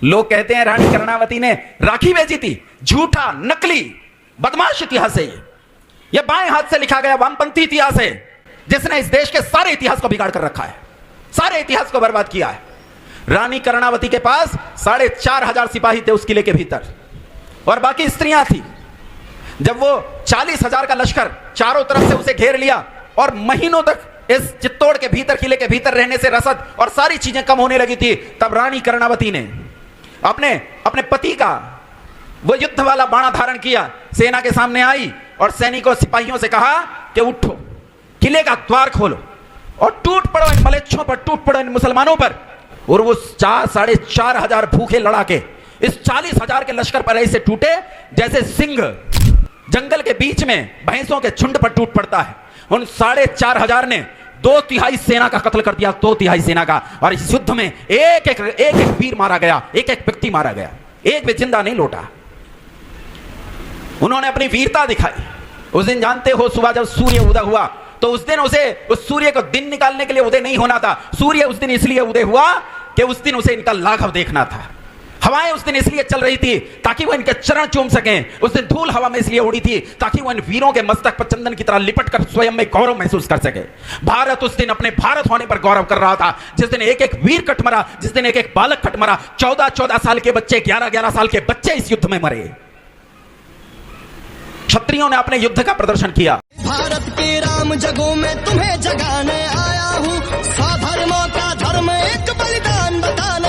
लोग कहते हैं रानी कर्णावती ने राखी बेची थी। झूठा, नकली, बदमाश इतिहास है ये बाएं हाथ से लिखा गया वामपंथी इतिहास है, जिसने इस देश के सारे इतिहास को बिगाड़ कर रखा है, सारे इतिहास को बर्बाद किया है। रानी कर्णावती के पास 4,500 सिपाही थे उस किले के भीतर, और बाकी स्त्रियां थी। जब वो 40,000 का लश्कर चारों तरफ से उसे घेर लिया और महीनों तक इस चित्तौड़ के भीतर, किले के भीतर रहने से रसद और सारी चीजें कम होने लगी थी, तब रानी कर्णावती ने अपने पति का वो युद्ध वाला बाणा धारण किया, सेना के सामने आई और सैनिकों, सिपाहियों से कहा कि उठो, किले का द्वार खोलो और टूट पड़ो इन मलेच्छों पर, टूट पड़ो इन मुसलमानों पर। और वो 4,500 भूखे लड़ाके इस 40,000 के लश्कर पर ऐसे टूटे जैसे सिंह जंगल के बीच में भैंसों के झुंड पर टूट पड़ता है। उन 4,500 ने 2/3 सेना का कत्ल कर दिया, 2/3 सेना का। और इस युद्ध में एक एक वीर मारा गया, एक एक व्यक्ति मारा गया, एक भी जिंदा नहीं लौटा। उन्होंने अपनी वीरता दिखाई। उस दिन जानते हो, सुबह जब सूर्य उदय हुआ तो उस दिन उस सूर्य को दिन निकालने के लिए उदय नहीं होना था। सूर्य उस दिन इसलिए उदय हुआ कि उस दिन उसे इनका लाघव देखना था। हवाएं उस दिन इसलिए चल रही थी ताकि वो इनके चरण चूम सकें। उस दिन धूल हवा में इसलिए उड़ी थी ताकि वो इन वीरों के मस्तक पर चंदन की तरह लिपट कर स्वयं में गौरव महसूस कर सके। भारत उस दिन अपने भारत होने पर गौरव कर रहा था, जिस दिन एक एक वीर कट मरा, जिस दिन एक एक बालक कट मरा। 14-14 साल के बच्चे, 11-11 साल के बच्चे इस युद्ध में मरे। क्षत्रियों ने अपने युद्ध का प्रदर्शन किया। भारत के राम जगों में तुम्हें जगाने आया हूँ, स्वधर्मों का धर्म एक बलिदान बताने